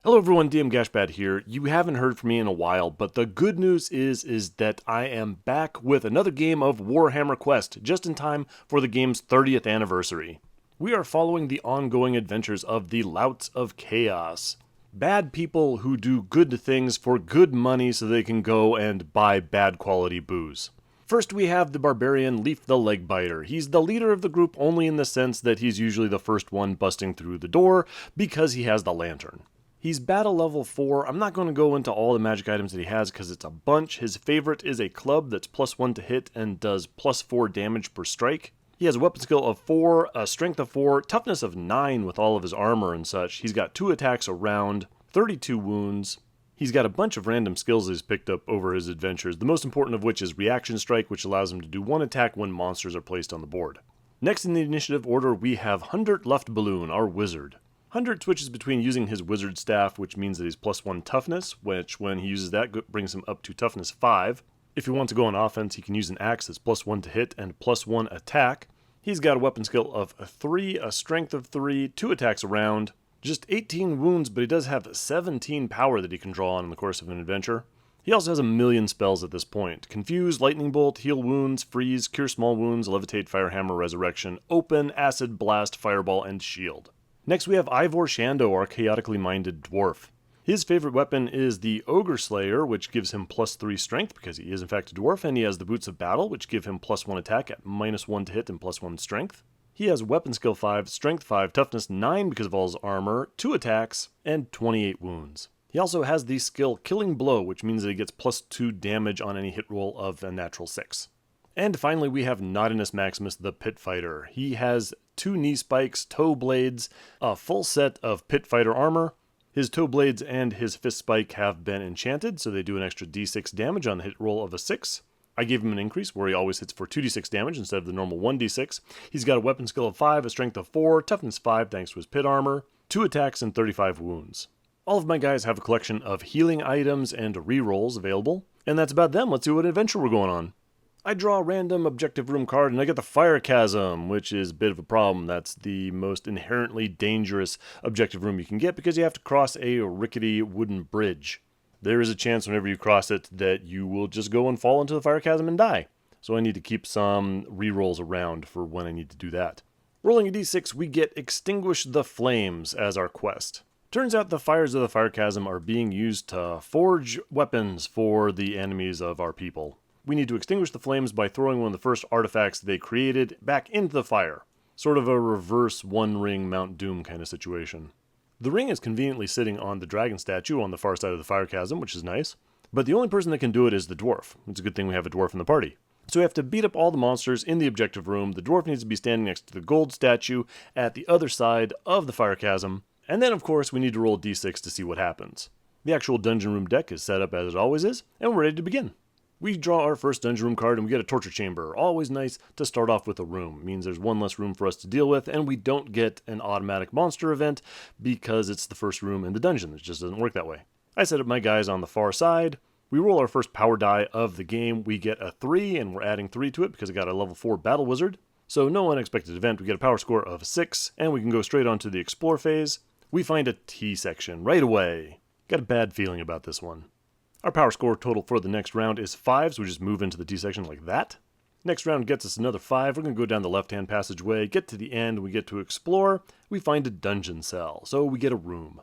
Hello everyone, DM Gashbad here. You haven't heard from me in a while, but the good news is that I am back with another game of Warhammer Quest, just in time for the game's 30th anniversary. We are following the ongoing adventures of the Louts of Chaos. Bad people who do good things for good money so they can go and buy bad quality booze. First we have the barbarian Lief the Leg Biter. He's the leader of the group only in the sense that he's usually the first one busting through the door because he has the lantern. He's battle level 4. I'm not going to go into all the magic items that he has because it's a bunch. His favorite is a club that's +1 to hit and does +4 damage per strike. He has a weapon skill of 4, a strength of 4, toughness of 9 with all of his armor and such. He's got 2 attacks around, 32 wounds. He's got a bunch of random skills he's picked up over his adventures, the most important of which is Reaction Strike, which allows him to do 1 attack when monsters are placed on the board. Next in the initiative order, we have Hundert Luftballoon, our wizard. Hundert switches between using his wizard staff, which means that he's +1 toughness, which when he uses that brings him up to toughness 5. If he wants to go on offense, he can use an axe that's +1 to hit and +1 attack. He's got a weapon skill of 3, a strength of 3, 2 attacks around, just 18 wounds, but he does have 17 power that he can draw on in the course of an adventure. He also has a million spells at this point. Confuse, Lightning Bolt, Heal Wounds, Freeze, Cure Small Wounds, Levitate, Firehammer, Resurrection, Open, Acid, Blast, Fireball, and Shield. Next we have Ivor Shando, our chaotically minded dwarf. His favorite weapon is the Ogre Slayer, which gives him +3 strength because he is in fact a dwarf, and he has the Boots of Battle, which give him +1 attack at -1 to hit and +1 strength. He has weapon skill 5, strength 5, toughness 9 because of all his armor, 2 attacks, and 28 wounds. He also has the skill Killing Blow, which means that he gets +2 damage on any hit roll of a natural 6. And finally we have Naughtiness Maximus, the Pit Fighter. He has 2 knee spikes, toe blades, a full set of Pit Fighter armor. His toe blades and his fist spike have been enchanted, so they do an extra d6 damage on the hit roll of a 6. I gave him an increase where he always hits for 2d6 damage instead of the normal 1d6. He's got a weapon skill of 5, a strength of 4, toughness 5 thanks to his pit armor, 2 attacks and 35 wounds. All of my guys have a collection of healing items and rerolls available, and that's about them. Let's see what adventure we're going on. I draw a random objective room card and I get the fire chasm, which is a bit of a problem. That's the most inherently dangerous objective room you can get because you have to cross a rickety wooden bridge. There is a chance whenever you cross it that you will just go and fall into the fire chasm and die. So I need to keep some rerolls around for when I need to do that. Rolling a d6, we get Extinguish the Flames as our quest. Turns out the fires of the fire chasm are being used to forge weapons for the enemies of our people. We need to extinguish the flames by throwing one of the first artifacts they created back into the fire. Sort of a reverse One Ring Mount Doom kind of situation. The ring is conveniently sitting on the dragon statue on the far side of the fire chasm, which is nice. But the only person that can do it is the dwarf. It's a good thing we have a dwarf in the party. So we have to beat up all the monsters in the objective room. The dwarf needs to be standing next to the gold statue at the other side of the fire chasm. And then of course we need to roll a d6 to see what happens. The actual dungeon room deck is set up as it always is, and we're ready to begin. We draw our first dungeon room card and we get a torture chamber. Always nice to start off with a room. It means there's one less room for us to deal with, and we don't get an automatic monster event because it's the first room in the dungeon. It just doesn't work that way. I set up my guys on the far side. We roll our first power die of the game. We get a 3, and we're adding 3 to it because I got a level 4 battle wizard. So no unexpected event. We get a power score of 6, and we can go straight on to the explore phase. We find a T section right away. Got a bad feeling about this one. Our power score total for the next round is 5, so we just move into the T section like that. Next round gets us another 5. We're going to go down the left-hand passageway, get to the end, we get to explore. We find a dungeon cell, so we get a room.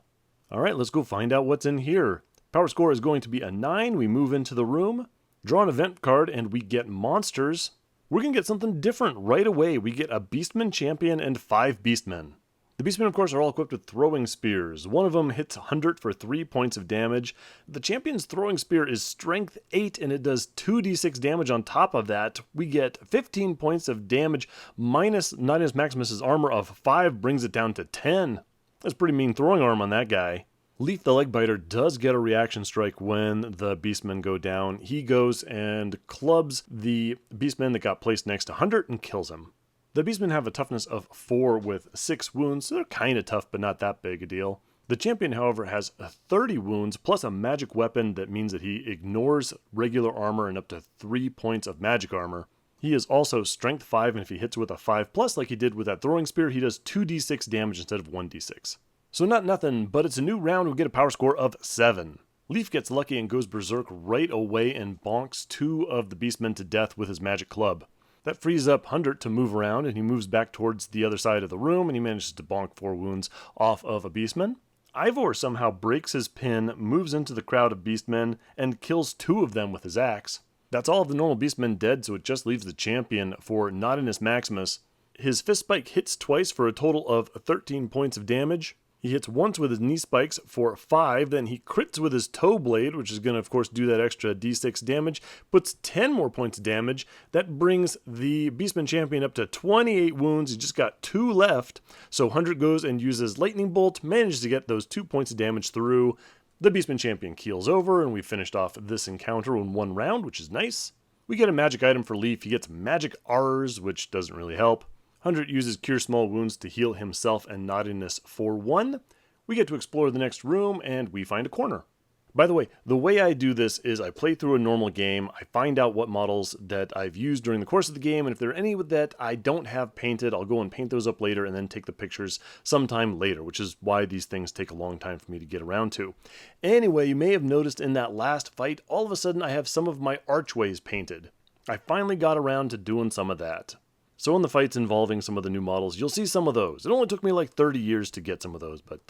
Alright, let's go find out what's in here. Power score is going to be a 9. We move into the room, draw an event card, and we get monsters. We're going to get something different right away. We get a Beastman champion and 5 Beastmen. The Beastmen, of course, are all equipped with throwing spears. One of them hits Hundert for 3 points of damage. The champion's throwing spear is strength 8, and it does 2d6 damage on top of that. We get 15 points of damage, minus Naughtiness Maximus' armor of 5 brings it down to 10. That's pretty mean throwing arm on that guy. Lief the Leg Biter does get a reaction strike when the Beastmen go down. He goes and clubs the Beastman that got placed next to Hundert and kills him. The Beastmen have a toughness of 4 with 6 wounds, so they're kind of tough, but not that big a deal. The champion, however, has 30 wounds, plus a magic weapon that means that he ignores regular armor and up to 3 points of magic armor. He is also strength 5, and if he hits with a 5+, like he did with that throwing spear, he does 2d6 damage instead of 1d6. So not nothing, but it's a new round. We get a power score of 7. Lief gets lucky and goes berserk right away and bonks 2 of the beastmen to death with his magic club. That frees up Hundert to move around, and he moves back towards the other side of the room, and he manages to bonk 4 wounds off of a beastman. Ivor somehow breaks his pin, moves into the crowd of beastmen, and kills 2 of them with his axe. That's all of the normal beastmen dead, so it just leaves the champion for Naughtiness Maximus. His fist spike hits twice for a total of 13 points of damage. He hits once with his knee spikes for 5, then he crits with his toe blade, which is going to, of course, do that extra d6 damage, puts 10 more points of damage. That brings the Beastman champion up to 28 wounds. He just got 2 left, so Hundert goes and uses Lightning Bolt, manages to get those 2 points of damage through. The Beastman champion keels over, and we finished off this encounter in 1 round, which is nice. We get a magic item for Lief. He gets Magic R's, which doesn't really help. Hundert uses Cure Small Wounds to heal himself and Naughtiness for 1. We get to explore the next room, and we find a corner. By the way I do this is I play through a normal game, I find out what models that I've used during the course of the game, and if there are any that I don't have painted, I'll go and paint those up later and then take the pictures sometime later, which is why these things take a long time for me to get around to. Anyway, you may have noticed in that last fight, all of a sudden I have some of my archways painted. I finally got around to doing some of that. So in the fights involving some of the new models, you'll see some of those. It only took me like 30 years to get some of those, but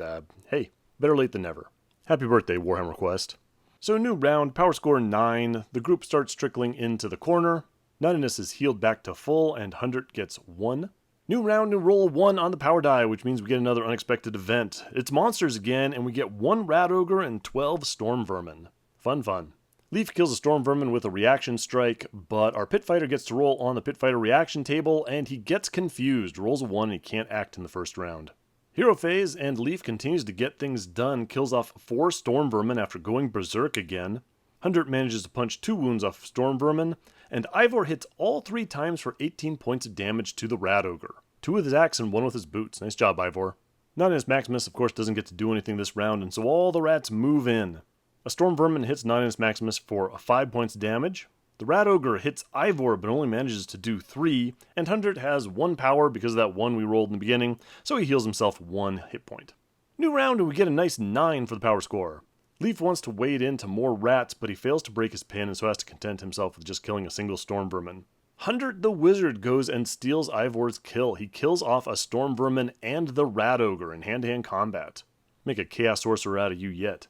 hey, better late than never. Happy birthday, Warhammer Quest. So new round, power score 9. The group starts trickling into the corner. Naughtiness is healed back to full, and Hundert gets 1. New round, new roll 1 on the power die, which means we get another unexpected event. It's monsters again, and we get 1 rat ogre and 12 storm vermin. Fun. Lief kills a storm vermin with a reaction strike, but our pit fighter gets to roll on the pit fighter reaction table, and he gets confused, rolls a 1, and he can't act in the first round. Hero phase, and Lief continues to get things done, kills off 4 storm vermin after going berserk again. Hundert manages to punch 2 wounds off storm vermin, and Ivor hits all 3 times for 18 points of damage to the rat ogre. 2 with his axe and 1 with his boots. Nice job, Ivor. Naughtiness Maximus, of course, doesn't get to do anything this round, and so all the rats move in. A storm vermin hits Naughtiness Maximus for 5 points of damage. The rat ogre hits Ivor but only manages to do 3, and Hundert has 1 power because of that 1 we rolled in the beginning, so he heals himself 1 hit point. New round, and we get a nice 9 for the power score. Lief wants to wade into more rats, but he fails to break his pin and so has to content himself with just killing a single storm vermin. Hundert the wizard goes and steals Ivor's kill. He kills off a storm vermin and the rat ogre in hand-to-hand combat. Make a chaos sorcerer out of you yet.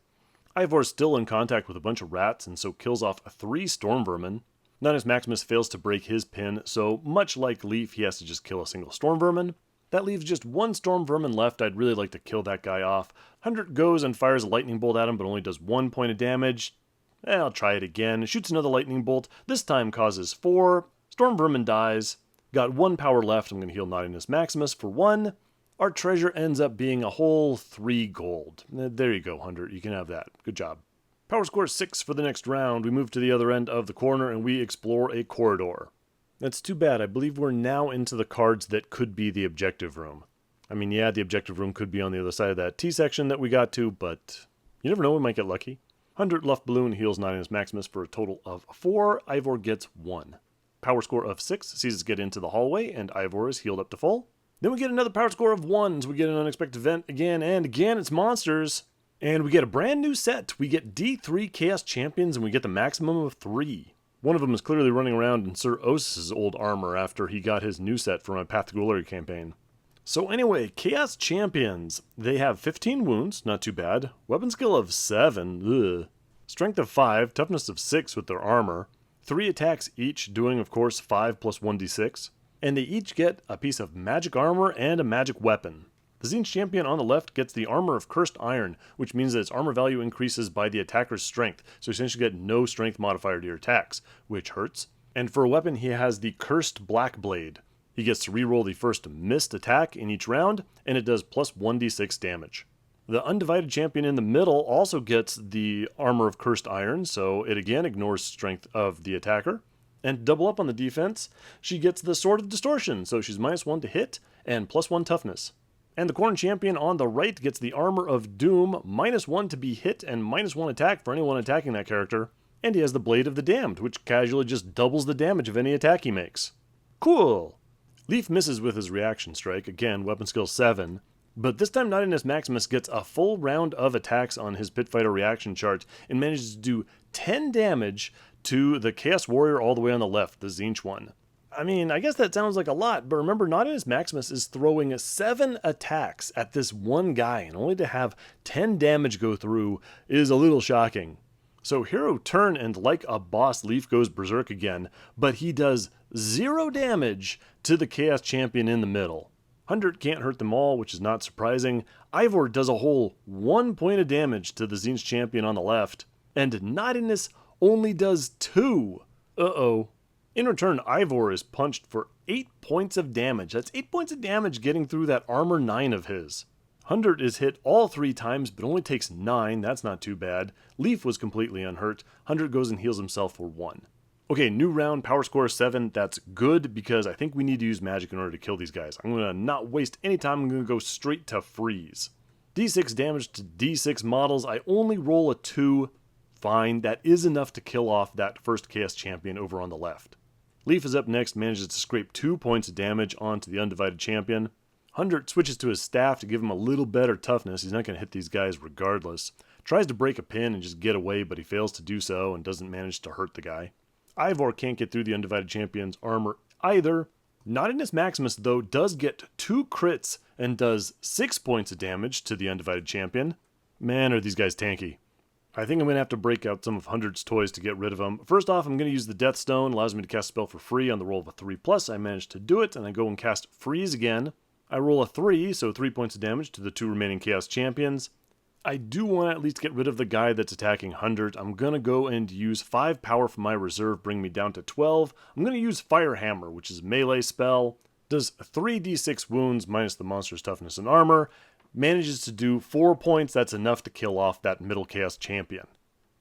Ivor's still in contact with a bunch of rats and so kills off 3 storm vermin. Naughtiness Maximus fails to break his pin, so much like Lief, he has to just kill a single storm vermin. That leaves just 1 storm vermin left. I'd really like to kill that guy off. Hundert goes and fires a lightning bolt at him, but only does 1 point of damage. I'll try it again. Shoots another lightning bolt. This time causes 4. Storm vermin dies. Got 1 power left. I'm going to heal Naughtiness Maximus for 1. Our treasure ends up being a whole 3 gold. There you go, Hundert. You can have that. Good job. Power score 6 for the next round. We move to the other end of the corner and we explore a corridor. That's too bad. I believe we're now into the cards that could be the objective room. I mean, yeah, the objective room could be on the other side of that T section that we got to, but you never know, we might get lucky. Hundert Luftballoon heals Naughtiness Maximus for a total of 4. Ivor gets 1. Power score of 6 sees us get into the hallway, and Ivor is healed up to full. Then we get another power score of 1, so we get an unexpected event again, and again it's monsters. And we get a brand new set. We get D3 Chaos Champions, and we get the maximum of 3. One of them is clearly running around in Sir Os's old armor after he got his new set from a Path to Glory campaign. So anyway, Chaos Champions. They have 15 wounds, not too bad. Weapon skill of 7, ugh. Strength of 5, toughness of 6 with their armor. 3 attacks each, doing of course 5 plus 1d6. And they each get a piece of magic armor and a magic weapon. The Tzeentch champion on the left gets the armor of cursed iron, which means that its armor value increases by the attacker's strength, so you essentially get no strength modifier to your attacks, which hurts. And for a weapon, he has the cursed black blade. He gets to reroll the first missed attack in each round, and it does plus 1d6 damage. The undivided champion in the middle also gets the armor of cursed iron, so it again ignores strength of the attacker. And to double up on the defense, she gets the Sword of Distortion, so she's -1 to hit and +1 toughness. And the Corn champion on the right gets the Armor of Doom, -1 to be hit and -1 attack for anyone attacking that character. And he has the Blade of the Damned, which casually just doubles the damage of any attack he makes. Cool! Lief misses with his reaction strike, again weapon skill 7, But this time Naughtiness Maximus gets a full round of attacks on his Pit Fighter reaction chart and manages to do 10 damage to the Chaos Warrior all the way on the left, the Tzeentch one. I mean, I guess that sounds like a lot, but remember, Naughtiness Maximus is throwing 7 attacks at this one guy, and only to have 10 damage go through is a little shocking. So hero turn, and like a boss, Lief goes berserk again, but he does 0 damage to the Chaos Champion in the middle. Hundert can't hurt them all, which is not surprising. Ivor does a whole 1 point of damage to the Tzeentch Champion on the left, and Naughtiness only does 2. Uh-oh. In return, Ivor is punched for 8 points of damage. That's 8 points of damage getting through that armor 9 of his. Hundert is hit all 3 times, but only takes 9. That's not too bad. Lief was completely unhurt. Hundert goes and heals himself for 1. Okay, new round, power score 7. That's good because I think we need to use magic in order to kill these guys. I'm going to not waste any time. I'm going to go straight to freeze. D6 damage to D6 models. I only roll a 2. Fine, that is enough to kill off that first Chaos Champion over on the left. Lief is up next, manages to scrape 2 points of damage onto the Undivided Champion. Hundert switches to his staff to give him a little better toughness. He's not going to hit these guys regardless. Tries to break a pin and just get away, but he fails to do so and doesn't manage to hurt the guy. Ivor can't get through the Undivided Champion's armor either. Naughtiness Maximus, though, does get 2 crits and does 6 points of damage to the Undivided Champion. Man, are these guys tanky. I think I'm going to have to break out some of Hundert's toys to get rid of them. First off, I'm going to use the Death Stone. Allows me to cast a spell for free on the roll of a 3+. I managed to do it, and I go and cast Freeze again. I roll a 3, so 3 points of damage to the 2 remaining Chaos Champions. I do want to at least get rid of the guy that's attacking Hundert. I'm going to go and use 5 power from my reserve, bring me down to 12. I'm going to use Fire Hammer, which is a melee spell. Does 3d6 wounds minus the monster's toughness and armor. Manages to do 4 points. That's enough to kill off that middle Chaos Champion.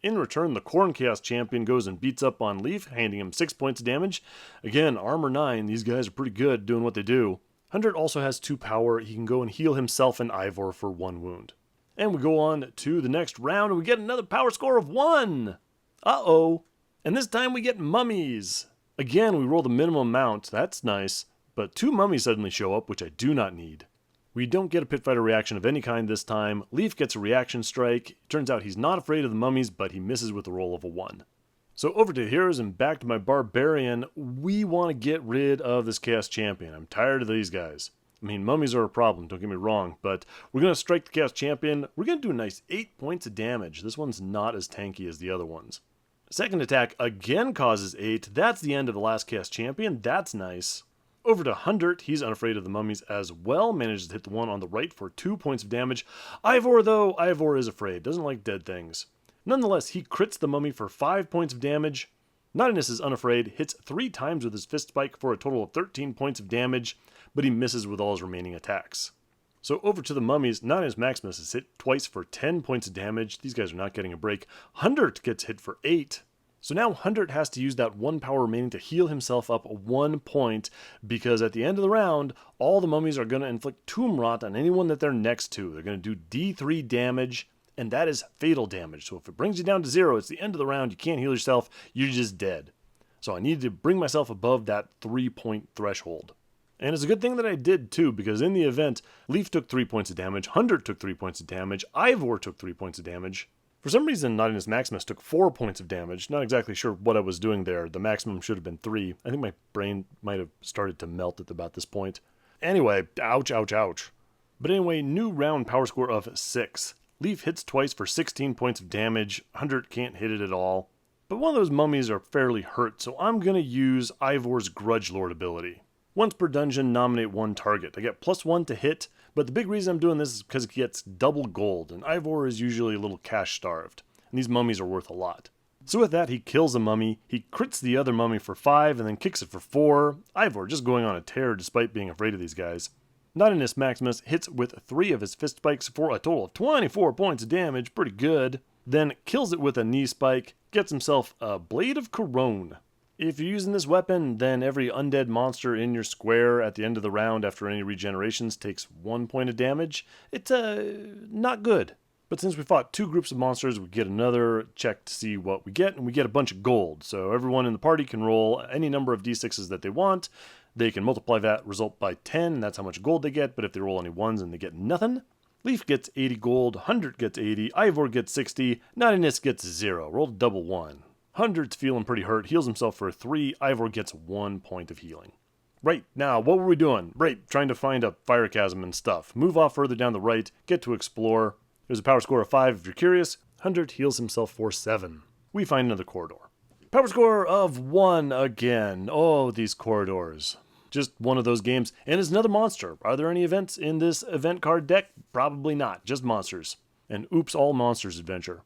In return, the Khorne Chaos Champion goes and beats up on Lief, handing him 6 points of damage. Again, armor 9. These guys are pretty good doing what they do. Hundert also has 2 power. He can go and heal himself and Ivor for 1 wound. And we go on to the next round, and we get another power score of 1. Uh-oh. And this time we get Mummies. Again, we roll the minimum amount. That's nice. But 2 Mummies suddenly show up, which I do not need. We don't get a Pit Fighter reaction of any kind this time. Lief gets a reaction strike. It turns out he's not afraid of the Mummies, but he misses with a roll of a 1. So over to heroes and back to my barbarian. We want to get rid of this Chaos Champion. I'm tired of these guys. I mean, Mummies are a problem, don't get me wrong, but we're going to strike the Chaos Champion. We're going to do a nice 8 points of damage. This one's not as tanky as the other ones. Second attack again causes 8. That's the end of the last Chaos Champion. That's nice. Over to Hundert. He's unafraid of the Mummies as well. Manages to hit the one on the right for 2 points of damage. Ivor, though, Ivor is afraid. Doesn't like dead things. Nonetheless, he crits the Mummy for 5 points of damage. Naughtiness is unafraid. Hits 3 times with his fist spike for a total of 13 points of damage, but he misses with all his remaining attacks. So over to the Mummies. Naughtiness Maximus is hit twice for 10 points of damage. These guys are not getting a break. Hundert gets hit for 8. So now Hundert has to use that 1 power remaining to heal himself up 1 point, because at the end of the round, all the Mummies are going to inflict Tomb Rot on anyone that they're next to. They're going to do D3 damage, and that is fatal damage. So if it brings you down to 0, it's the end of the round, you can't heal yourself, you're just dead. So I needed to bring myself above that 3-point threshold. And it's a good thing that I did too, because in the event, Lief took 3 points of damage, Hundert took 3 points of damage, Ivor took 3 points of damage. For some reason, Naughtiness Maximus took 4 points of damage. Not exactly sure what I was doing there. The maximum should have been 3. I think my brain might have started to melt at about this point. Anyway, ouch, ouch, ouch. But anyway, new round power score of 6. Lief hits twice for 16 points of damage. Hundert can't hit it at all. But one of those Mummies are fairly hurt, so I'm going to use Ivor's Grudge Lord ability. Once per dungeon, nominate 1 target. I get +1 to hit, but the big reason I'm doing this is because it gets double gold, and Ivor is usually a little cash starved, and these Mummies are worth a lot. So with that, he kills a Mummy, he crits the other Mummy for 5, and then kicks it for 4. Ivor just going on a tear despite being afraid of these guys. Naughtiness Maximus hits with 3 of his fist spikes for a total of 24 points of damage, pretty good. Then kills it with a knee spike, gets himself a Blade of Corone. If you're using this weapon, then every undead monster in your square at the end of the round after any regenerations takes 1 point of damage. It's not good. But since we fought 2 groups of monsters, we get another check to see what we get, and we get a bunch of gold. So everyone in the party can roll any number of d6s that they want. They can multiply that result by 10, and that's how much gold they get, but if they roll any 1s, then they get nothing. Lief gets 80 gold, Hundert gets 80, Ivor gets 60, Naughtiness gets 0. Rolled a double 1. Hundert's feeling pretty hurt, heals himself for 3, Ivor gets 1 point of healing. Right, now, what were we doing? Right, trying to find a fire chasm and stuff. Move off further down the right, get to explore. There's a power score of 5 if you're curious. Hundert heals himself for 7. We find another corridor. Power score of 1 again. Oh, these corridors. Just one of those games. And it's another monster. Are there any events in this event card deck? Probably not. Just monsters. And oops, all monsters adventure.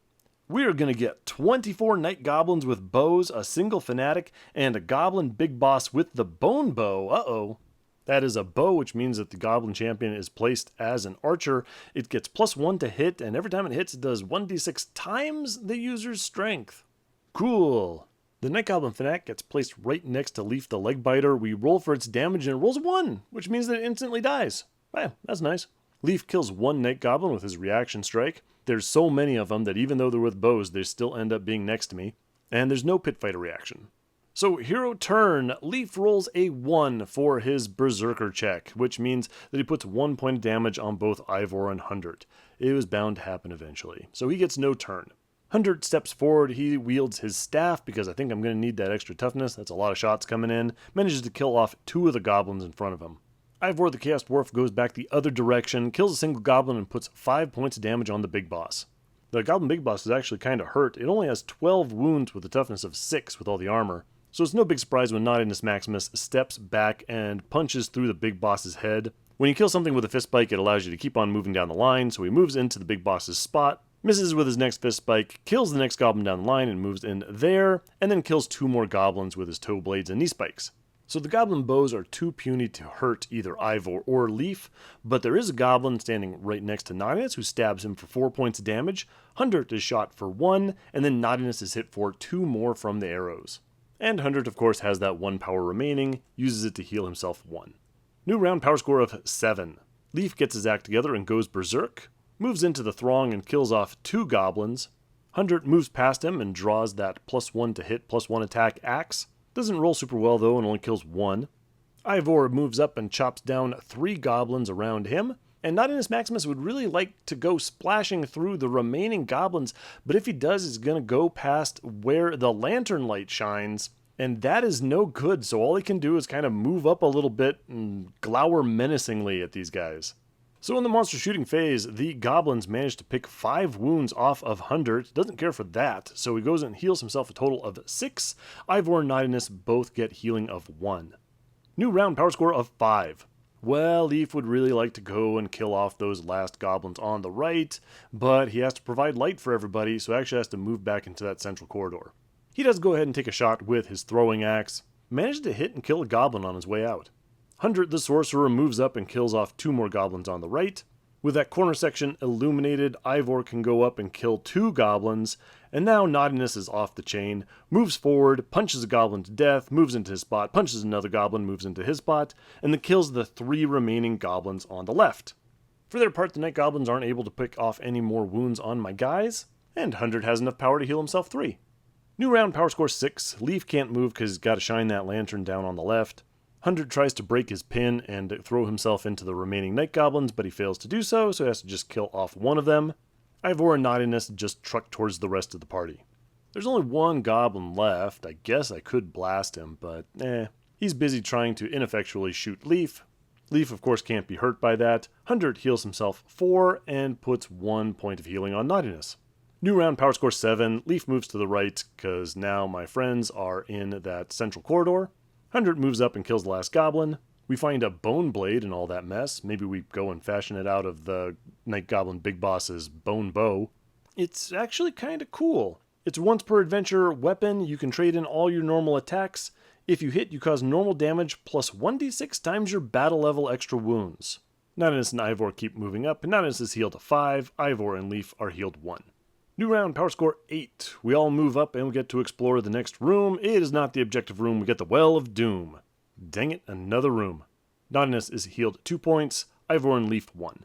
We are going to get 24 Night Goblins with bows, a single fanatic, and a Goblin Big Boss with the Bone Bow. Uh-oh. That is a bow, which means that the Goblin Champion is placed as an archer. It gets +1 to hit, and every time it hits, it does 1d6 times the user's strength. Cool. The Night Goblin Fanatic gets placed right next to Lief the Leg Biter. We roll for its damage, and it rolls a 1, which means that it instantly dies. Wow, that's nice. Lief kills 1 Night Goblin with his reaction strike. There's so many of them that even though they're with bows, they still end up being next to me. And there's no pit fighter reaction. So, hero turn, Lief rolls a 1 for his Berserker check, which means that he puts 1 point of damage on both Ivor and Hundert. It was bound to happen eventually, so he gets no turn. Hundert steps forward, he wields his staff, because I think I'm going to need that extra toughness, that's a lot of shots coming in, manages to kill off 2 of the goblins in front of him. Ivor the Chaos Dwarf goes back the other direction, kills a single goblin, and puts 5 points of damage on the big boss. The Goblin Big Boss is actually kind of hurt, it only has 12 wounds with a toughness of 6 with all the armor. So it's no big surprise when Naughtiness Maximus steps back and punches through the big boss's head. When you kill something with a fist spike, it allows you to keep on moving down the line, so he moves into the big boss's spot, misses with his next fist spike, kills the next goblin down the line and moves in there, and then kills 2 more goblins with his toe blades and knee spikes. So the goblin bows are too puny to hurt either Ivor or Lief, but there is a goblin standing right next to Naughtiness who stabs him for 4 points of damage, Hundert is shot for 1, and then Naughtiness is hit for 2 more from the arrows. And Hundert, of course, has that 1 power remaining, uses it to heal himself 1. New round power score of 7. Lief gets his act together and goes berserk, moves into the throng and kills off 2 goblins. Hundert moves past him and draws that +1 to hit, +1 attack axe. Doesn't roll super well though and only kills 1. Ivor moves up and chops down 3 goblins around him. And Naughtiness Maximus would really like to go splashing through the remaining goblins, but if he does, he's going to go past where the lantern light shines, and that is no good, so all he can do is kind of move up a little bit and glower menacingly at these guys. So in the monster shooting phase, the goblins manage to pick 5 wounds off of Hundert, doesn't care for that, so he goes and heals himself a total of 6. Ivor and Naughtiness both get healing of 1. New round power score of 5. Well, Lief would really like to go and kill off those last goblins on the right, but he has to provide light for everybody, so actually has to move back into that central corridor. He does go ahead and take a shot with his throwing axe, manages to hit and kill a goblin on his way out. Hundert the Sorcerer moves up and kills off 2 more goblins on the right. With that corner section illuminated, Ivor can go up and kill 2 goblins, and now Naughtiness is off the chain, moves forward, punches a goblin to death, moves into his spot, punches another goblin, moves into his spot, and then kills the 3 remaining goblins on the left. For their part, the Night Goblins aren't able to pick off any more wounds on my guys, and Hundert has enough power to heal himself 3. New round power score 6. Lief can't move because he's got to shine that lantern down on the left. Hundert tries to break his pin and throw himself into the remaining Night Goblins, but he fails to do so, so he has to just kill off one of them. Ivor and Naughtiness just truck towards the rest of the party. There's only 1 goblin left. I guess I could blast him, but he's busy trying to ineffectually shoot Lief. Lief, of course, can't be hurt by that. Hundert heals himself 4 and puts 1 point of healing on Naughtiness. New round power score 7. Lief moves to the right, because now my friends are in that central corridor. Hundert moves up and kills the last goblin. We find a bone blade and all that mess. Maybe we go and fashion it out of the Night Goblin Big Boss's bone bow. It's actually kind of cool. It's once per adventure weapon. You can trade in all your normal attacks. If you hit, you cause normal damage plus 1d6 times your battle level extra wounds. Naughtiness and Ivor keep moving up, and Naughtiness is healed to 5. Ivor and Lief are healed 1. New round, power score 8. We all move up and we get to explore the next room. It is not the objective room. We get the Well of Doom. Dang it, another room. Naughtiness is healed 2 points. Ivor and Lief 1.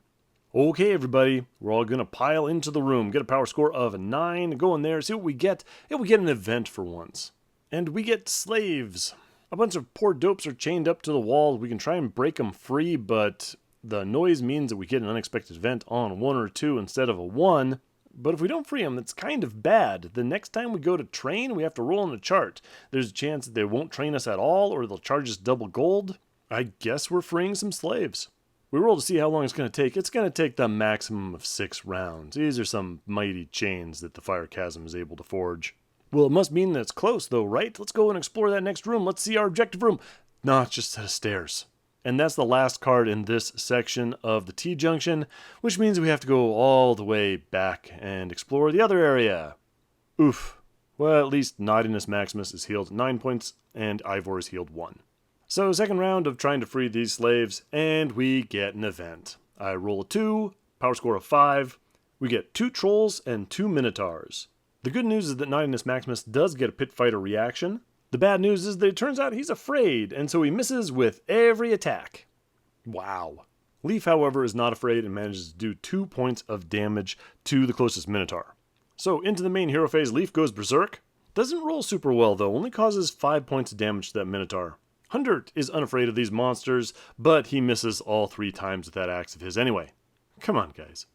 Okay, everybody, we're all going to pile into the room, get a power score of 9, go in there, see what we get. Yeah, we get an event for once. And we get slaves. A bunch of poor dopes are chained up to the wall. We can try and break them free, but the noise means that we get an unexpected event on 1 or 2 instead of a 1. But if we don't free them, that's kind of bad. The next time we go to train, we have to roll on a chart. There's a chance that they won't train us at all, or they'll charge us double gold. I guess we're freeing some slaves. We roll to see how long it's going to take. It's going to take the maximum of 6 rounds. These are some mighty chains that the fire chasm is able to forge. Well, it must mean that it's close, though, right? Let's go and explore that next room. Let's see our objective room. No, it's just a set of stairs. And that's the last card in this section of the T-junction, which means we have to go all the way back and explore the other area. Oof. Well, at least Naughtiness Maximus is healed 9 points, and Ivor is healed 1. So, second round of trying to free these slaves, and we get an event. I roll a 2, power score of 5. We get 2 trolls and 2 minotaurs. The good news is that Naughtiness Maximus does get a pit fighter reaction. The bad news is that it turns out he's afraid, and so he misses with every attack. Wow. Lief, however, is not afraid and manages to do 2 points of damage to the closest minotaur. So, into the main hero phase, Lief goes berserk. Doesn't roll super well, though, only causes 5 points of damage to that minotaur. Hundert is unafraid of these monsters, but he misses all 3 times with that axe of his anyway. Come on, guys.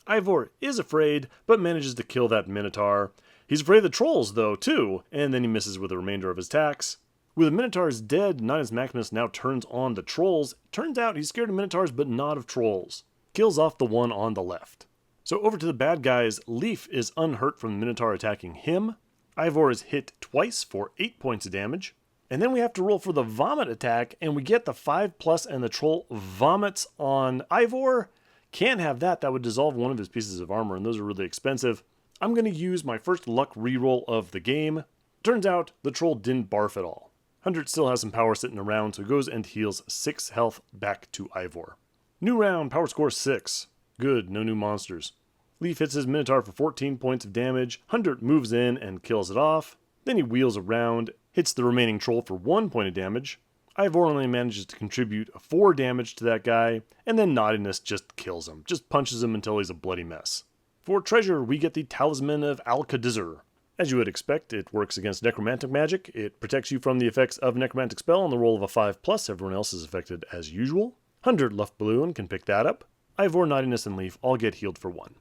Ivor is afraid, but manages to kill that minotaur. He's afraid of the trolls, though, too, and then he misses with the remainder of his attacks. With the minotaurs dead, Naughtiness Maximus now turns on the trolls. Turns out he's scared of minotaurs, but not of trolls. Kills off the one on the left. So over to the bad guys, Lief is unhurt from the minotaur attacking him. Ivor is hit twice for 8 points of damage. And then we have to roll for the vomit attack, and we get the 5+, and the troll vomits on Ivor. Can't have that. That would dissolve one of his pieces of armor, and those are really expensive. I'm going to use my first luck reroll of the game. Turns out the troll didn't barf at all. Hundert still has some power sitting around, so he goes and heals 6 health back to Ivor. New round, power score 6. Good, no new monsters. Lief hits his minotaur for 14 points of damage. Hundert moves in and kills it off. Then he wheels around, hits the remaining troll for 1 point of damage. Ivor only manages to contribute 4 damage to that guy, and then Naughtiness just kills him, just punches him until he's a bloody mess. For treasure, we get the Talisman of Alcadizar. As you would expect, it works against necromantic magic. It protects you from the effects of necromantic spell on the roll of a 5+. Everyone else is affected as usual. Hundert Luftballoon can pick that up. Ivor, Naughtiness, and Lief all get healed for 1.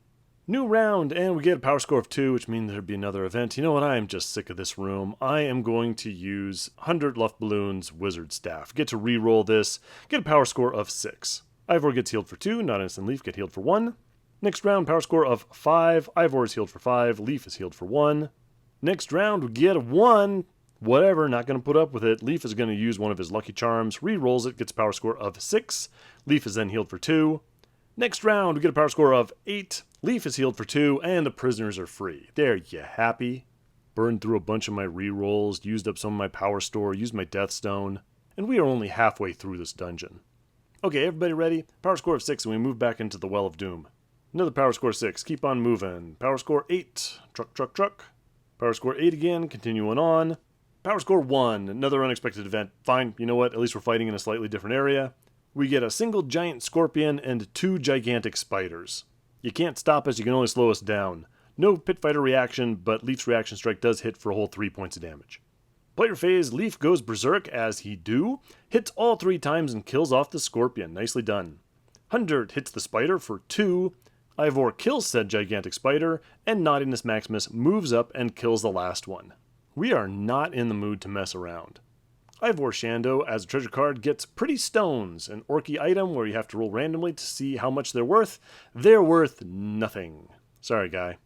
New round, and we get a power score of 2, which means there'd be another event. You know what? I am just sick of this room. I am going to use Hundert Luftballoon's Wizard Staff. Get to re-roll this. Get a power score of 6. Ivor gets healed for 2. Naughtiness and Lief get healed for 1. Next round, power score of 5. Ivor is healed for 5. Lief is healed for 1. Next round, we get a 1. Whatever, not going to put up with it. Lief is going to use one of his lucky charms. Re-rolls it, gets a power score of 6. Lief is then healed for 2. Next round, we get a power score of 8. Lief is healed for 2, and the prisoners are free. There, you happy? Burned through a bunch of my re-rolls, used up some of my power store, used my death stone, and we are only halfway through this dungeon. Okay, everybody ready? Power score of 6, and we move back into the Well of Doom. Another power score 6, keep on moving. Power score 8, truck, truck, truck. Power score 8 again, continuing on. Power score 1, another unexpected event. Fine, you know what, at least we're fighting in a slightly different area. We get a single giant scorpion and 2 gigantic spiders. You can't stop us, you can only slow us down. No pit fighter reaction, but Lief's reaction strike does hit for a whole 3 points of damage. Player phase, Lief goes berserk as he do, hits all 3 times and kills off the scorpion. Nicely done. Hundert hits the spider for 2. Ivor kills said gigantic spider, and Naughtiness Maximus moves up and kills the last one. We are not in the mood to mess around. Ivor Shando, as a treasure card, gets Pretty Stones, an orky item where you have to roll randomly to see how much they're worth. They're worth nothing. Sorry, guy.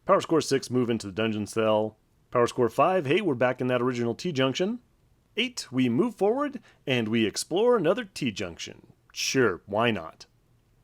Power score 6, move into the dungeon cell. Power score 5, hey, we're back in that original T-junction. 8, we move forward, and we explore another T-junction. Sure, why not?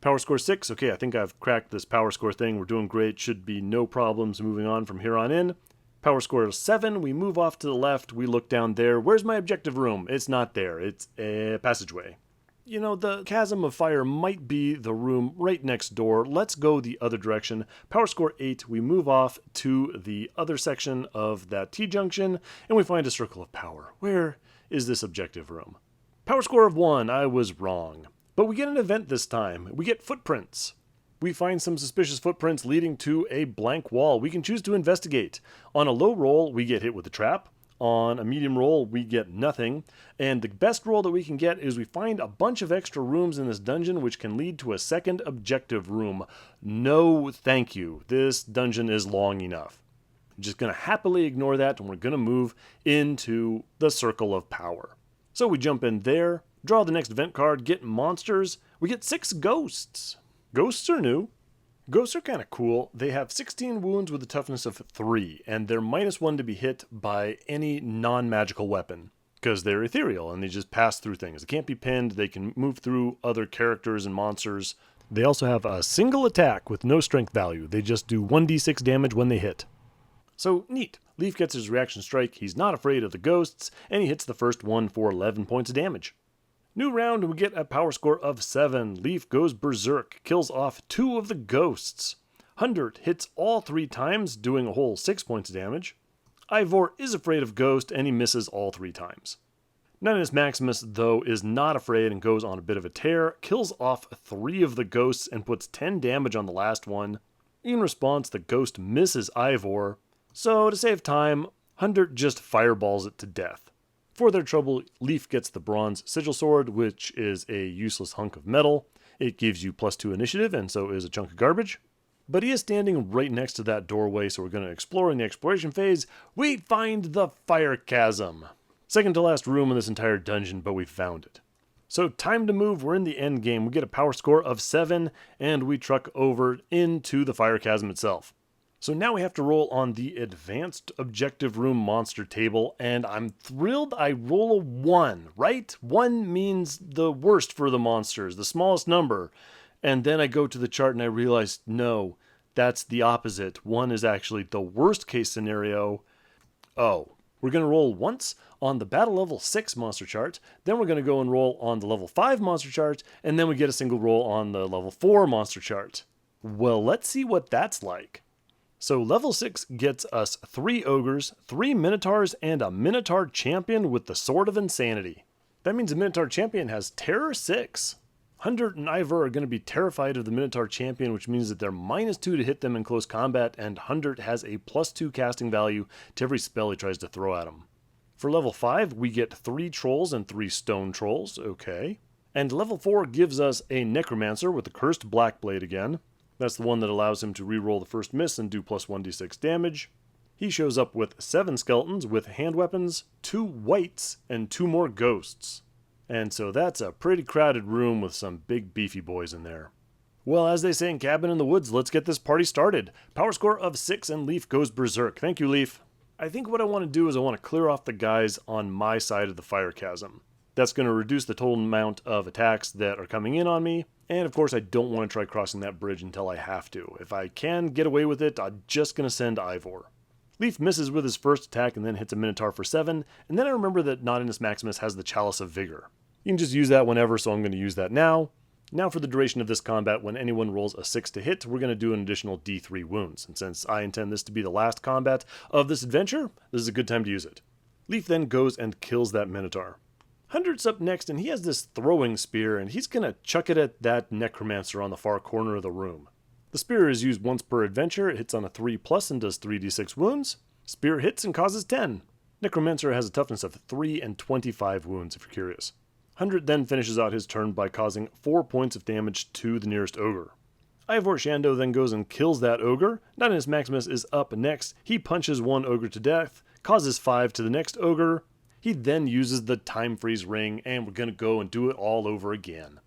Power score 6, okay, I think I've cracked this power score thing. We're doing great, should be no problems moving on from here on in. Power score 7, we move off to the left, we look down there. Where's my objective room? It's not there, it's a passageway. You know, the chasm of fire might be the room right next door. Let's go the other direction. Power score 8, we move off to the other section of that T-junction, and we find a circle of power. Where is this objective room? Power score of 1, I was wrong. But we get an event this time. We get footprints. We find some suspicious footprints leading to a blank wall. We can choose to investigate. On a low roll, we get hit with a trap. On a medium roll, we get nothing, and the best roll that we can get is we find a bunch of extra rooms in this dungeon which can lead to a second objective room. No thank you, this dungeon is long enough. I'm just going to happily ignore that, and we're going to move into the Circle of Power. So we jump in there, draw the next event card, get monsters. We get 6 ghosts. Ghosts are new. Ghosts are kind of cool. They have 16 wounds with a toughness of 3, and they're -1 to be hit by any non-magical weapon, because they're ethereal and they just pass through things. They can't be pinned, they can move through other characters and monsters. They also have a single attack with no strength value. They just do 1d6 damage when they hit. So, neat. Lief gets his reaction strike, he's not afraid of the ghosts, and he hits the first one for 11 points of damage. New round, and we get a power score of 7. Lief goes berserk, kills off 2 of the ghosts. Hundert hits all 3 times, doing a whole 6 points of damage. Ivor is afraid of ghost, and he misses all 3 times. Naughtiness Maximus, though, is not afraid and goes on a bit of a tear, kills off 3 of the ghosts, and puts 10 damage on the last one. In response, the ghost misses Ivor, so to save time, Hundert just fireballs it to death. For their trouble, Lief gets the bronze sigil sword, which is a useless hunk of metal. It gives you +2 initiative, and so is a chunk of garbage. But he is standing right next to that doorway, so we're going to explore in the exploration phase. We find the fire chasm. Second to last room in this entire dungeon, but we found it. So time to move, we're in the end game. We get a power score of 7, and we truck over into the fire chasm itself. So now we have to roll on the advanced objective room monster table, and I'm thrilled I roll a 1, right? 1 means the worst for the monsters, the smallest number. And then I go to the chart and I realize, no, that's the opposite. 1 is actually the worst case scenario. Oh, we're going to roll once on the battle level 6 monster chart, then we're going to go and roll on the level 5 monster chart, and then we get a single roll on the level 4 monster chart. Well, let's see what that's like. So level 6 gets us 3 ogres, 3 minotaurs, and a minotaur champion with the Sword of Insanity. That means the minotaur champion has Terror 6. Hundert and Ivor are going to be terrified of the minotaur champion, which means that they're -2 to hit them in close combat, and Hundert has a +2 casting value to every spell he tries to throw at them. For level 5, we get 3 trolls and 3 stone trolls, okay. And level 4 gives us a necromancer with the cursed black blade again. That's the one that allows him to reroll the first miss and do +1d6 damage. He shows up with 7 skeletons with hand weapons, 2 wights, and 2 more ghosts. And so that's a pretty crowded room with some big beefy boys in there. Well, as they say in Cabin in the Woods, let's get this party started. Power score of 6 and Lief goes berserk. Thank you, Lief. I think what I want to do is I want to clear off the guys on my side of the fire chasm. That's going to reduce the total amount of attacks that are coming in on me, and of course I don't want to try crossing that bridge until I have to. If I can get away with it, I'm just going to send Ivor. Lief misses with his first attack and then hits a Minotaur for 7, and then I remember that Naughtiness Maximus has the Chalice of Vigor. You can just use that whenever, so I'm going to use that now. Now for the duration of this combat, when anyone rolls a 6 to hit, we're going to do an additional D3 wounds, and since I intend this to be the last combat of this adventure, this is a good time to use it. Lief then goes and kills that Minotaur. Hundert's up next, and he has this throwing spear, and he's going to chuck it at that necromancer on the far corner of the room. The spear is used once per adventure. It hits on a 3+ and does 3d6 wounds. Spear hits and causes 10. Necromancer has a toughness of 3 and 25 wounds, if you're curious. Hundert then finishes out his turn by causing 4 points of damage to the nearest ogre. Ivor Shando then goes and kills that ogre. Naughtiness Maximus is up next. He punches one ogre to death, causes 5 to the next ogre. He then uses the time freeze ring, and we're going to go and do it all over again.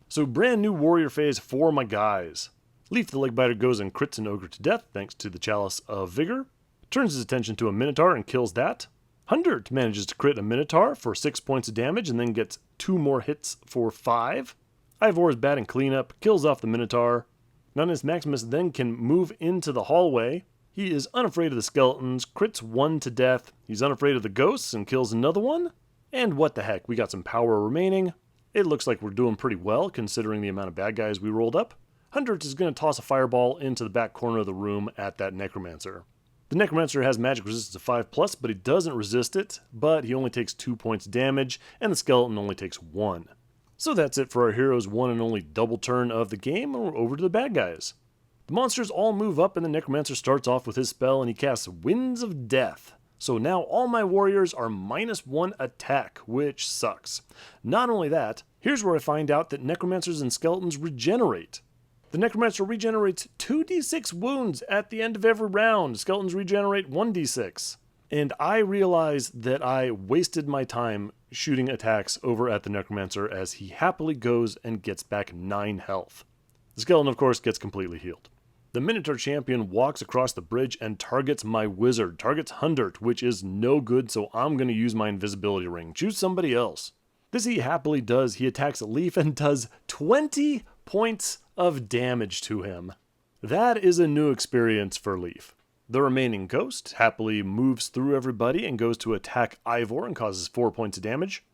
So brand new warrior phase for my guys. Lief the Leg Biter goes and crits an ogre to death thanks to the Chalice of Vigor. Turns his attention to a Minotaur and kills that. Hundert manages to crit a Minotaur for 6 points of damage and then gets 2 more hits for 5. Ivor is batting cleanup, kills off the Minotaur. Naughtiness Maximus then can move into the hallway. He is unafraid of the skeletons, crits 1 to death. He's unafraid of the ghosts and kills another one. And what the heck, we got some power remaining. It looks like we're doing pretty well considering the amount of bad guys we rolled up. Hundert is going to toss a fireball into the back corner of the room at that necromancer. The necromancer has magic resistance of 5+, but he doesn't resist it, but he only takes 2 points damage, and the skeleton only takes 1. So that's it for our hero's one and only double turn of the game, and we're over to the bad guys. The monsters all move up, and the necromancer starts off with his spell, and he casts Winds of Death. So now all my warriors are -1 attack, which sucks. Not only that, here's where I find out that necromancers and skeletons regenerate. The necromancer regenerates 2d6 wounds at the end of every round. Skeletons regenerate 1d6. And I realize that I wasted my time shooting attacks over at the necromancer as he happily goes and gets back 9 health. The skeleton, of course, gets completely healed. The Minotaur champion walks across the bridge and targets my wizard, targets Hundert, which is no good, so I'm going to use my invisibility ring. Choose somebody else. This he happily does. He attacks Lief and does 20 points of damage to him. That is a new experience for Lief. The remaining ghost happily moves through everybody and goes to attack Ivor and causes 4 points of damage.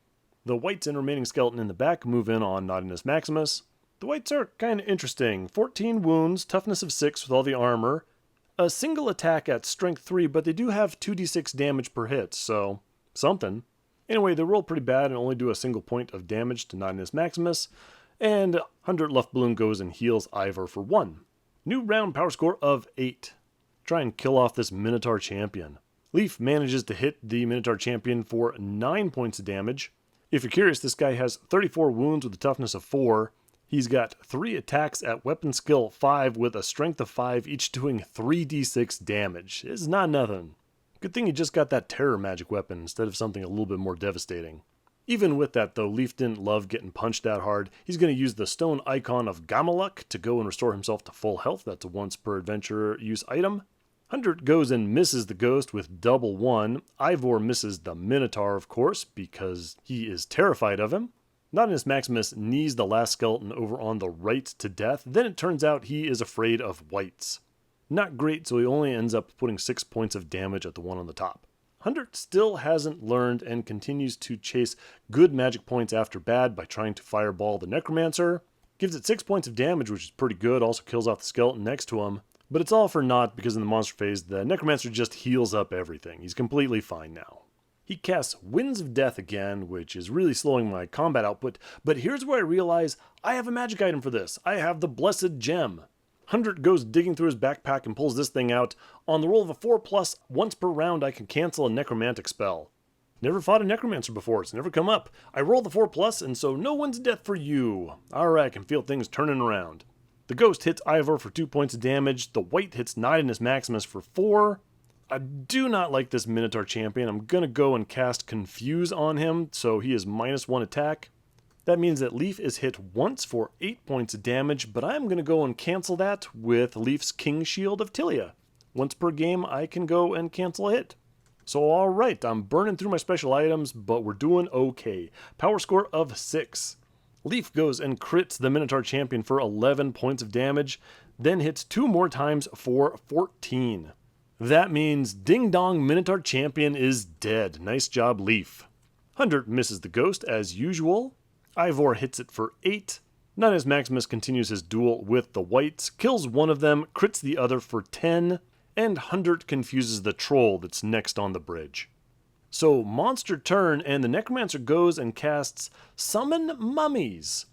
The wights and remaining skeleton in the back move in on Naughtiness Maximus. The wights are kind of interesting. 14 wounds, toughness of 6 with all the armor, a single attack at strength 3, but they do have 2d6 damage per hit, so something. Anyway, they roll pretty bad and only do a single point of damage to Naughtiness Maximus, and Hundert Luftballoon goes and heals Ivor for 1. New round power score of 8. Try and kill off this Minotaur champion. Lief manages to hit the Minotaur champion for 9 points of damage. If you're curious, this guy has 34 wounds with a toughness of 4. He's got 3 attacks at weapon skill 5 with a strength of 5, each doing 3d6 damage. It's not nothing. Good thing he just got that terror magic weapon instead of something a little bit more devastating. Even with that though, Lief didn't love getting punched that hard. He's going to use the stone icon of Gamaluk to go and restore himself to full health. That's a once per adventure use item. Hundert goes and misses the ghost with double 1. Ivor misses the Minotaur, of course, because he is terrified of him. Naughtiness Maximus knees the last skeleton over on the right to death. Then it turns out he is afraid of wights. Not great, so he only ends up putting 6 points of damage at the one on the top. Hundert still hasn't learned and continues to chase good magic points after bad by trying to fireball the necromancer. Gives it 6 points of damage, which is pretty good, also kills off the skeleton next to him. But it's all for naught because in the monster phase, the necromancer just heals up everything. He's completely fine now. He casts Winds of Death again, which is really slowing my combat output, but here's where I realize I have a magic item for this. I have the Blessed Gem. Hundert goes digging through his backpack and pulls this thing out. On the roll of a 4+, once per round I can cancel a necromantic spell. Never fought a necromancer before, it's never come up. I roll the 4+, and so no Winds of Death for you. Alright, I can feel things turning around. The ghost hits Ivor for 2 points of damage. The wight hits Naughtiness Maximus for 4. I do not like this Minotaur champion. I'm going to go and cast Confuse on him, so he is -1 attack. That means that Lief is hit once for 8 points of damage, but I'm going to go and cancel that with Lief's King Shield of Tilia. Once per game, I can go and cancel a hit. So alright, I'm burning through my special items, but we're doing okay. Power score of 6. Lief goes and crits the Minotaur champion for 11 points of damage, then hits 2 more times for 14. That means Ding Dong Minotaur champion is dead. Nice job, Lief. Hundert misses the ghost as usual. Ivor hits it for 8. Naughtiness Maximus continues his duel with the wights, kills one of them, crits the other for 10, and Hundert confuses the troll that's next on the bridge. So, monster turn, and the necromancer goes and casts Summon Mummies.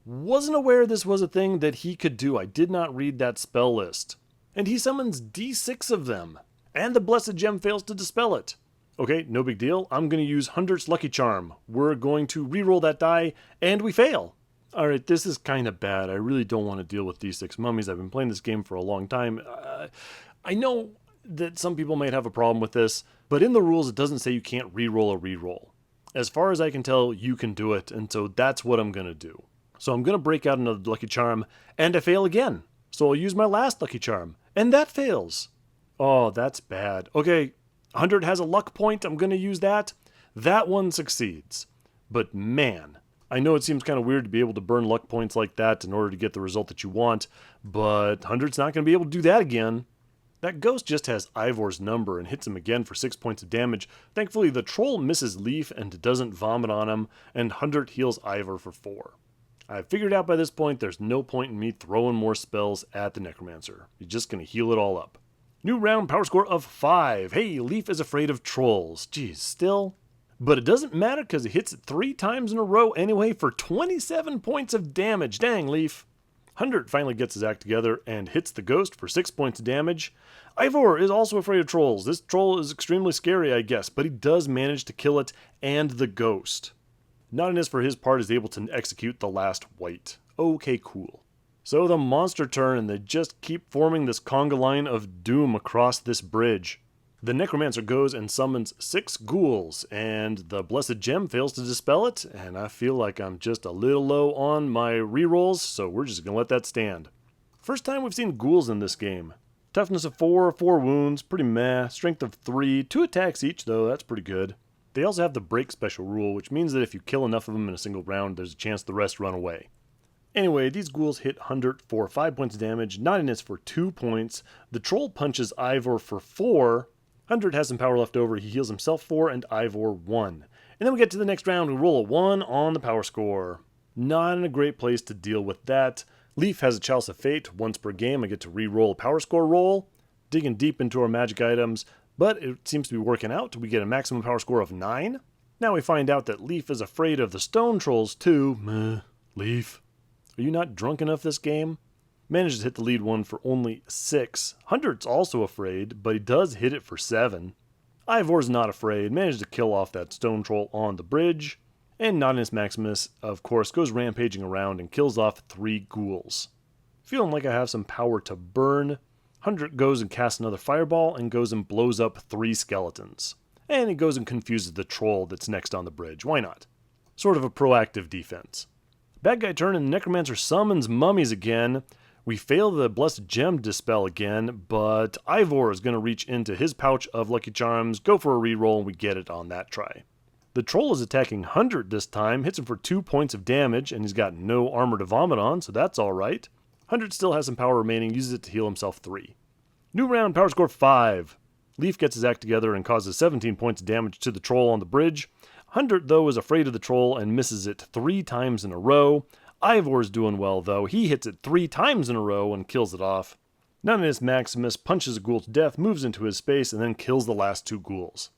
Wasn't aware this was a thing that he could do. I did not read that spell list. And he summons D6 of them. And the Blessed Gem fails to dispel it. Okay, no big deal. I'm going to use Hundert's Lucky Charm. We're going to reroll that die, and we fail. Alright, this is kind of bad. I really don't want to deal with D6 mummies. I've been playing this game for a long time. I know that some people might have a problem with this, but in the rules it doesn't say you can't reroll a reroll. As far as I can tell, you can do it, and so that's what I'm going to do. So I'm going to break out another Lucky Charm, and I fail again. So I'll use my last Lucky Charm, and that fails. Oh, that's bad. Okay, Hundert has a luck point. I'm going to use that. That one succeeds. But man, I know it seems kind of weird to be able to burn luck points like that in order to get the result that you want, but Hundert's not going to be able to do that again. That ghost just has Ivor's number and hits him again for 6 points of damage. Thankfully, the troll misses Lief and doesn't vomit on him, and Hundert heals Ivor for 4. I figured out by this point there's no point in me throwing more spells at the necromancer. He's just going to heal it all up. New round power score of 5. Hey, Lief is afraid of trolls. Geez, still? But it doesn't matter because he hits it 3 times in a row anyway for 27 points of damage. Dang, Lief. Hundert finally gets his act together and hits the ghost for 6 points of damage. Ivor is also afraid of trolls. This troll is extremely scary, I guess, but he does manage to kill it and the ghost. Naughtiness for his part is able to execute the last wight. Okay, cool. So the monster turn, and they just keep forming this conga line of doom across this bridge. The necromancer goes and summons 6 ghouls, and the blessed gem fails to dispel it, and I feel like I'm just a little low on my rerolls, so we're just gonna let that stand. First time we've seen ghouls in this game. Toughness of 4, 4 wounds, pretty meh. Strength of 3, 2 attacks each though, that's pretty good. They also have the break special rule, which means that if you kill enough of them in a single round, there's a chance the rest run away. Anyway, these ghouls hit Hundert for 5 points of damage, Naughtiness for 2 points, the troll punches Ivor for 4, Hundert has some power left over, he heals himself 4 and Ivor 1. And then we get to the next round, we roll a 1 on the power score. Not in a great place to deal with that. Lief has a Chalice of Fate, once per game I get to re-roll a power score roll, digging deep into our magic items, but it seems to be working out. We get a maximum power score of 9. Now we find out that Lief is afraid of the stone trolls too. Lief, are you not drunk enough this game? Manages to hit the lead one for only 6. Hundert's also afraid, but he does hit it for 7. Ivor's not afraid, manages to kill off that stone troll on the bridge. And Naughtiness Maximus, of course, goes rampaging around and kills off 3 ghouls. Feeling like I have some power to burn, Hundert goes and casts another fireball and goes and blows up 3 skeletons. And he goes and confuses the troll that's next on the bridge. Why not? Sort of a proactive defense. Bad guy turn and the necromancer summons mummies again. We fail the blessed gem dispel again, but Ivor is going to reach into his pouch of Lucky Charms, go for a reroll, and we get it on that try. The troll is attacking Hundert this time, hits him for 2 points of damage, and he's got no armor to vomit on, so that's alright. Hundert still has some power remaining, uses it to heal himself 3. New round, power score 5. Lief gets his act together and causes 17 points of damage to the troll on the bridge. Hundert, though, is afraid of the troll and misses it 3 times in a row. Ivor's doing well, though. He hits it 3 times in a row and kills it off. Naughtiness Maximus punches a ghoul to death, moves into his space, and then kills the last 2 ghouls.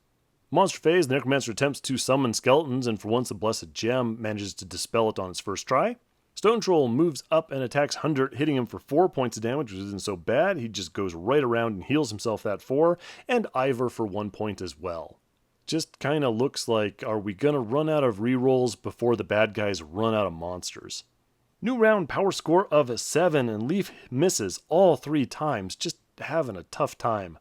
Monster phase, the necromancer attempts to summon skeletons, and for once the blessed gem manages to dispel it on its first try. Stone Troll moves up and attacks Hundert, hitting him for 4 points of damage, which isn't so bad. He just goes right around and heals himself that 4, and Ivor for 1 point as well. Just kind of looks like, are we going to run out of rerolls before the bad guys run out of monsters? New round, power score of 7, and Lief misses all 3 times, just having a tough time.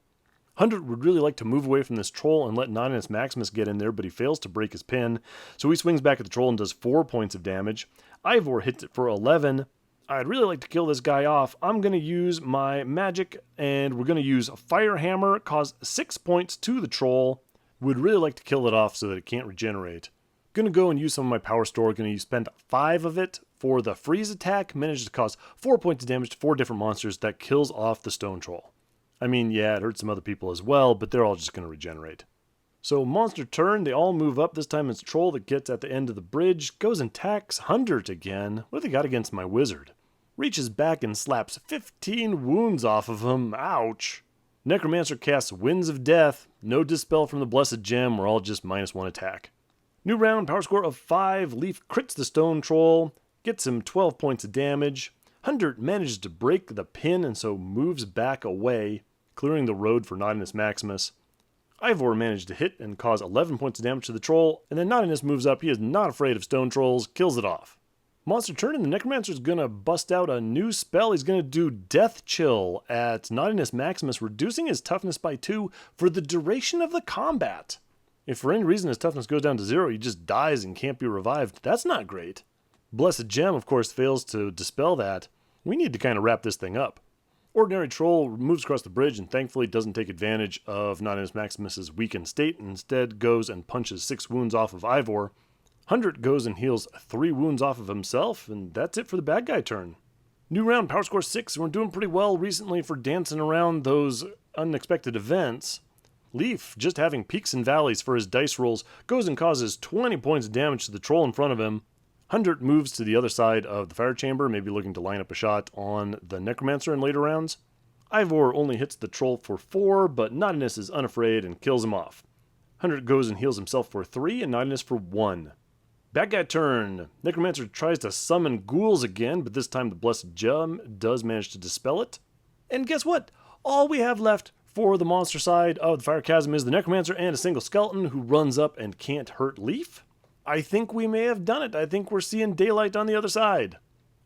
Hundert would really like to move away from this troll and let Naughtiness Maximus get in there, but he fails to break his pin, so he swings back at the troll and does 4 points of damage. Ivor hits it for 11. I'd really like to kill this guy off. I'm going to use my magic, and we're going to use Fire Hammer, cause 6 points to the troll. Would really like to kill it off so that it can't regenerate. Going to go and use some of my power store. Going to spend 5 of it for the freeze attack. Manages to cause 4 points of damage to 4 different monsters. That kills off the stone troll. I mean, yeah, it hurts some other people as well, but they're all just going to regenerate. So monster turn, they all move up. This time it's troll that gets at the end of the bridge. Goes and attacks Hundert again. What have they got against my wizard? Reaches back and slaps 15 wounds off of him. Ouch. Necromancer casts Winds of Death. No dispel from the blessed gem. We're all just -1 attack. New round, power score of 5. Lief crits the stone troll. Gets him 12 points of damage. Hundert manages to break the pin and so moves back away, clearing the road for Naughtiness Maximus. Ivor managed to hit and cause 11 points of damage to the troll, and then Naughtiness moves up. He is not afraid of stone trolls, kills it off. Monster turn, and the Necromancer is going to bust out a new spell. He's going to do Death Chill at Naughtiness Maximus, reducing his toughness by 2 for the duration of the combat. If for any reason his toughness goes down to 0, he just dies and can't be revived. That's not great. Blessed Gem, of course, fails to dispel that. We need to kind of wrap this thing up. Ordinary Troll moves across the bridge and thankfully doesn't take advantage of Naughtiness Maximus's weakened state and instead goes and punches 6 wounds off of Ivor. Hundert goes and heals 3 wounds off of himself, and that's it for the bad guy turn. New round, power score 6. We're doing pretty well recently for dancing around those unexpected events. Lief, just having peaks and valleys for his dice rolls, goes and causes 20 points of damage to the troll in front of him. Hundert moves to the other side of the fire chamber, maybe looking to line up a shot on the Necromancer in later rounds. Ivor only hits the troll for 4, but Naughtiness is unafraid and kills him off. Hundert goes and heals himself for 3, and Naughtiness for 1. Bad guy turn. Necromancer tries to summon ghouls again, but this time the Blessed Gem does manage to dispel it. And guess what? All we have left for the monster side of the fire chasm is the Necromancer and a single skeleton who runs up and can't hurt Lief. I think we may have done it. I think we're seeing daylight on the other side.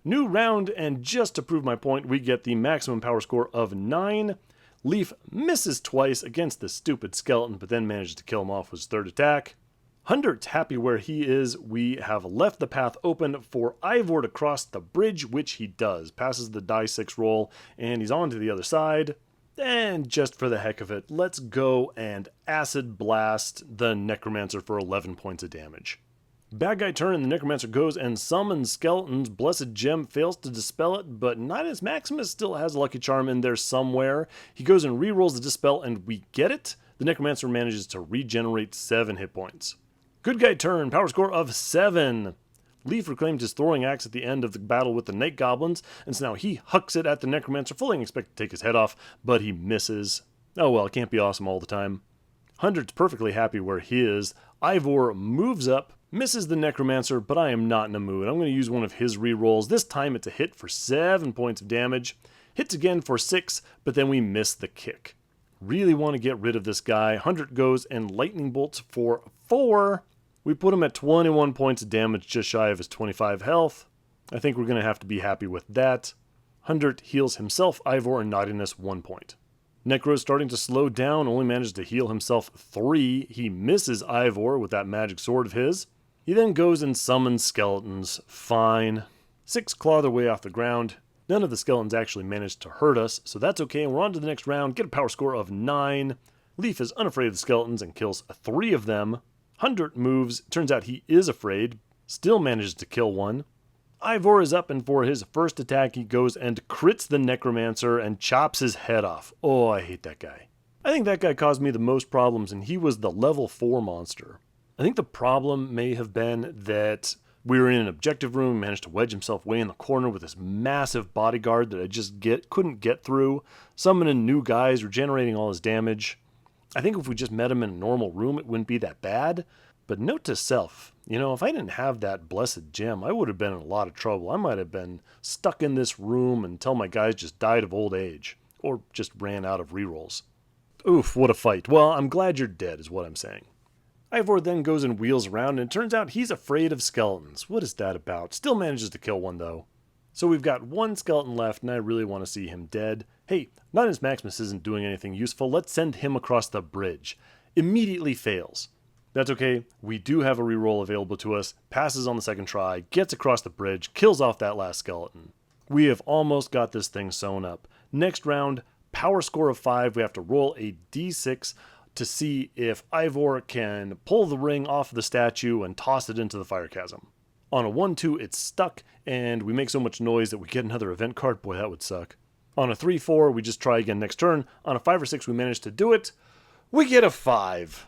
New round, and just to prove my point, we get the maximum power score of 9. Lief misses twice against the stupid skeleton, but then manages to kill him off with his third attack. Hundert's happy where he is. We have left the path open for Ivor to cross the bridge, which he does. Passes the die 6 roll, and he's on to the other side. And just for the heck of it, let's go and acid blast the Necromancer for 11 points of damage. Bad guy turn, and the Necromancer goes and summons skeletons. Blessed Gem fails to dispel it, but Naughtiness Maximus still has a lucky charm in there somewhere. He goes and re-rolls the dispel, and we get it. The Necromancer manages to regenerate 7 hit points. Good guy turn, power score of 7. Lief reclaimed his throwing axe at the end of the battle with the night goblins, and so now he hucks it at the Necromancer, fully expecting to take his head off, but he misses. Oh well, it can't be awesome all the time. Hundert's perfectly happy where he is. Ivor moves up, misses the Necromancer, but I am not in a mood. I'm going to use one of his rerolls. This time it's a hit for 7 points of damage. Hits again for 6, but then we miss the kick. Really want to get rid of this guy. Hundert goes and lightning bolts for 4. We put him at 21 points of damage, just shy of his 25 health. I think we're going to have to be happy with that. Hundert heals himself, Ivor, and Naughtiness 1 point. Necro's starting to slow down, only manages to heal himself 3. He misses Ivor with that magic sword of his. He then goes and summons skeletons. Fine. 6 claw their way off the ground. None of the skeletons actually managed to hurt us, so that's okay, and we're on to the next round. Get a power score of 9. Lief is unafraid of the skeletons and kills 3 of them. Hundert moves, turns out he is afraid, still manages to kill 1. Ivor is up, and for his first attack he goes and crits the Necromancer and chops his head off. Oh, I hate that guy. I think that guy caused me the most problems, and he was the level 4 monster. I think the problem may have been that we were in an objective room, managed to wedge himself way in the corner with this massive bodyguard that I just couldn't get through, summoning new guys, regenerating all his damage. I think if we just met him in a normal room, it wouldn't be that bad. But note to self, if I didn't have that blessed gem, I would have been in a lot of trouble. I might have been stuck in this room until my guys just died of old age, or just ran out of rerolls. Oof, what a fight. Well, I'm glad you're dead, is what I'm saying. Ivor then goes and wheels around, and it turns out he's afraid of skeletons. What is that about? Still manages to kill 1, though. So we've got 1 skeleton left, and I really want to see him dead. Hey, Naughtiness Maximus isn't doing anything useful. Let's send him across the bridge. Immediately fails. That's okay. We do have a reroll available to us. Passes on the second try, gets across the bridge, kills off that last skeleton. We have almost got this thing sewn up. Next round, power score of 5. We have to roll a d6 to see if Ivor can pull the ring off the statue and toss it into the fire chasm. On a 1-2, it's stuck, and we make so much noise that we get another event card. Boy, that would suck. On a 3-4, we just try again next turn. On a 5 or 6, we manage to do it. We get a 5.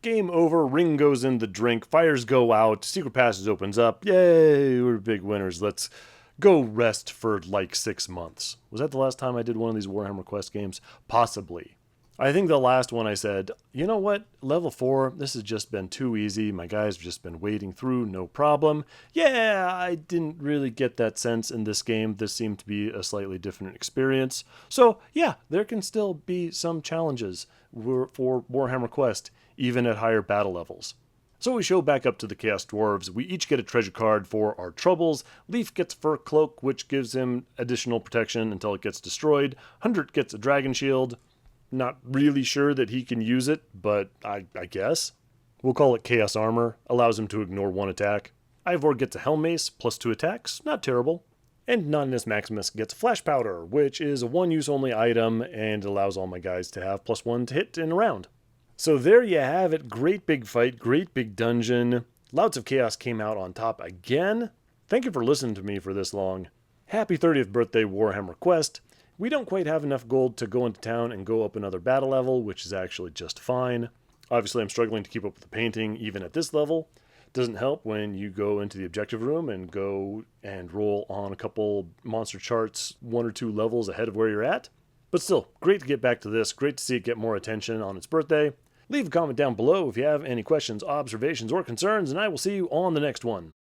Game over, ring goes in the drink, fires go out, secret passage opens up. Yay, we're big winners. Let's go rest for like 6 months. Was that the last time I did one of these Warhammer Quest games? Possibly. I think the last one I said, you know what, level 4, this has just been too easy. My guys have just been wading through, no problem. Yeah, I didn't really get that sense in this game. This seemed to be a slightly different experience. So yeah, there can still be some challenges for Warhammer Quest, even at higher battle levels. So we show back up to the Chaos Dwarves. We each get a treasure card for our troubles. Lief gets a fur cloak, which gives him additional protection until it gets destroyed. Hundert gets a dragon shield. Not really sure that he can use it, but I guess. We'll call it Chaos Armor. Allows him to ignore 1 attack. Ivor gets a Helm Mace, plus 2 attacks. Not terrible. And Naughtiness Maximus gets Flash Powder, which is a 1-use only item and allows all my guys to have +1 to hit in a round. So there you have it. Great big fight, great big dungeon. Louts of Chaos came out on top again. Thank you for listening to me for this long. Happy 30th birthday, Warhammer Quest. We don't quite have enough gold to go into town and go up another battle level, which is actually just fine. Obviously, I'm struggling to keep up with the painting even at this level. Doesn't help when you go into the objective room and go and roll on a couple monster charts 1 or 2 levels ahead of where you're at. But still, great to get back to this. Great to see it get more attention on its birthday. Leave a comment down below if you have any questions, observations, or concerns, and I will see you on the next one.